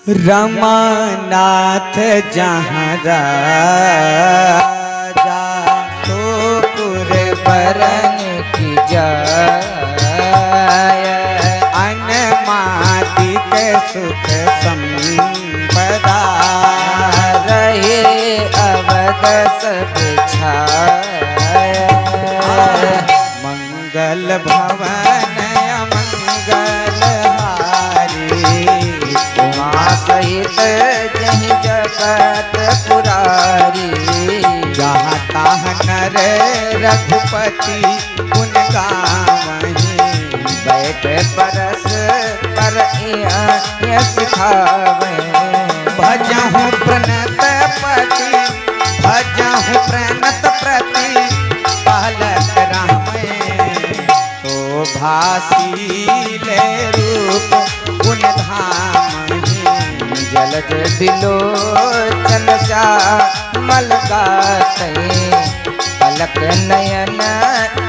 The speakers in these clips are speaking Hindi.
रमानाथ जहाँ राजा तो बरन की जाय अनमादिक सुख संपदा रहे अवध सब छाय मंगल भवन अमंगल हारी उमा सहित जहि जगत पुरारी जहाँ ताह नर रघुपति गुण गावहीं बैठ परस पर यश खावे भजहु प्रणत पति भजहु प्रणत प्रति पालक रामे शोभाशीले रूप गुण धामहि जलज बिलोचन श्यामल गाते पलक नयन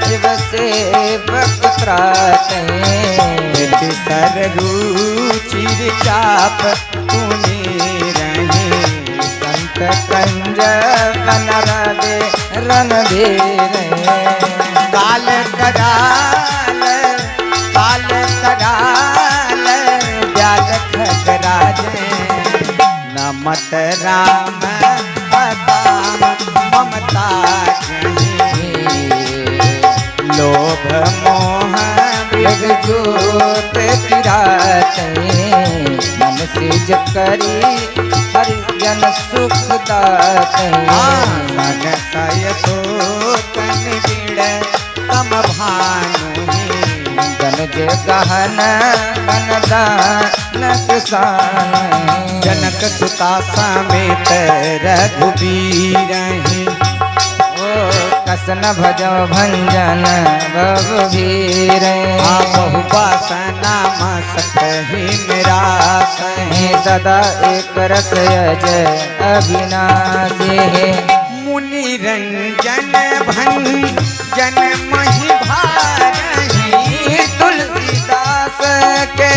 शिव सेवक त्राते सर रुचिर चाप पुनि रहे संत कंज बन रदे रणधीर काल कराल व्याल खगराज नमत राम बताम ममता जहीं लोभ मोह जोत किराते मन सिज करी हरिजन सुख दाते मन कय सोतन बिड़ तम भानु गनज गहन गनदान किसान जनक सुता समेत रघुबीरहि कसन भजो भंजन बहुवीर बहु वासना मसकहि निराश सदा एक रस जय अविनाशी मुनि रंजन भंजन महि भारहि तुलसीदास के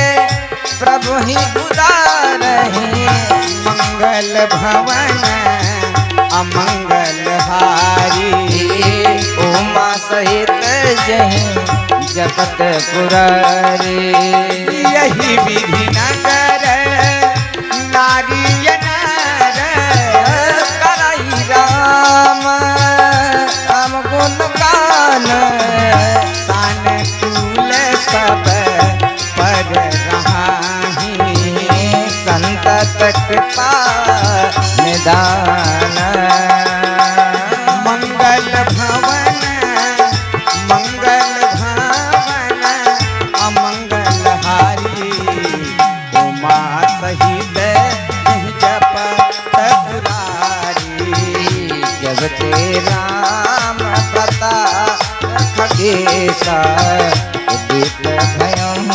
प्रभु ही उदारहि मंगल भवन अमंगल हारी उमा सहित जहि जगत पुरारी यही विधि नगर नारी नर कराई राम राम गुण गान सानुकूल सब पर रहाहि संतत कृपा निदान मंगल भवन अमंगल हारी उमा सहित जपत पुरारी जब ते राम प्रताप खगेशा उदित भयं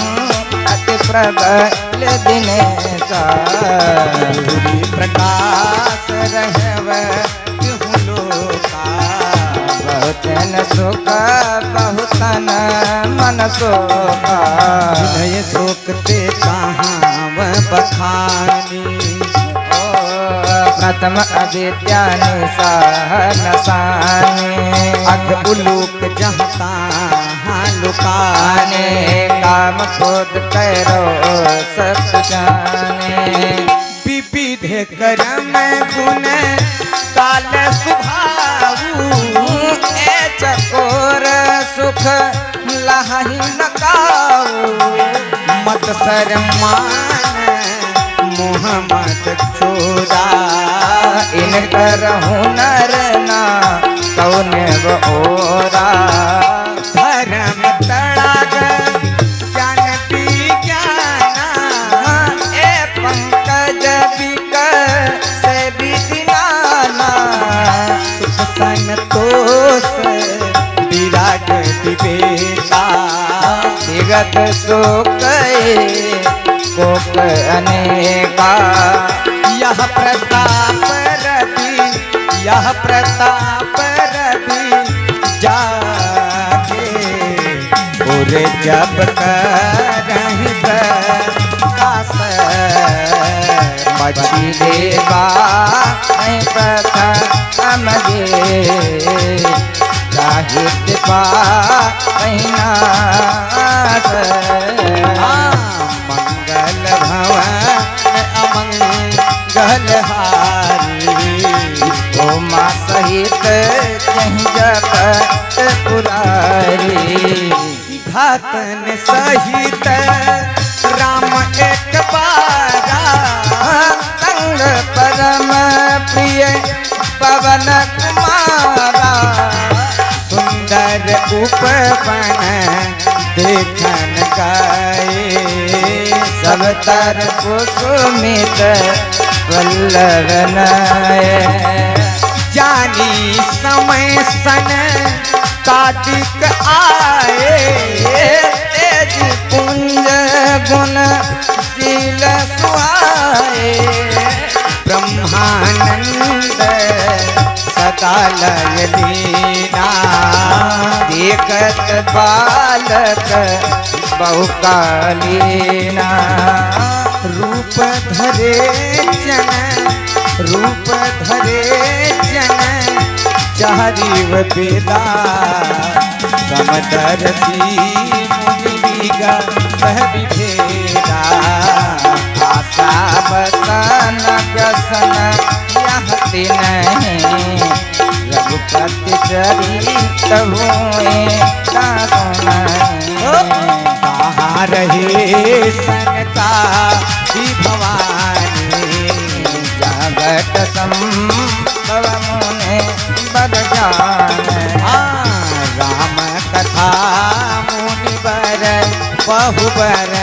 अति प्रबल दिनेशा सूर्य प्रकाश रहव तिहु लोका बहुतन सुख बहुतन मन शोका विनय शोकते कहाँ बखानी प्रथम अविद्या निशानसाने अग उलूक जहाँ तहाँ लुकाने काम क्रोध करो सब जाने विविध कर्म गुण काल सुभाऊ ए चकोर सुख लहहि न काऊ मत शरमान मोहम्मद छोरा इनकर हुनर ना कौन ओरा धर्म तड़ाग ज्ञान विज्ञाना ए पंकज बिक से बिदिनाना सुख संतोष विराग विवेका विगत शोक कोक अनेका यह प्रताप रवि जाके पूरे जब करहि प्रकाश पक्षी देवा नहीं प्रथम जे साहित्य पा मंगल भवन अमंगल हारी उमा सहित जहीं जपत पुरारी घातन सहित राम एक बारा संग परम प्रिय पवन कुमारा सुंदर उपवन देखन गए सब तरफ सुमित वल्लभ नय जानी समय सन कार्तिक आए तेज पुंज गुण शील सुहाए ब्रह्मानंद सदा लय लीना देखत बालक बहुकालीना रूप धरे जन चारिव बेदा समदर्शी मुनि गह विभेदा आशा बसन व्यसन यहति नहीं रघुपति चरित हुए कहाँ रहे सनका भवानी जगत संभव मुने बद जान राम कथा मुनि बर बहु बर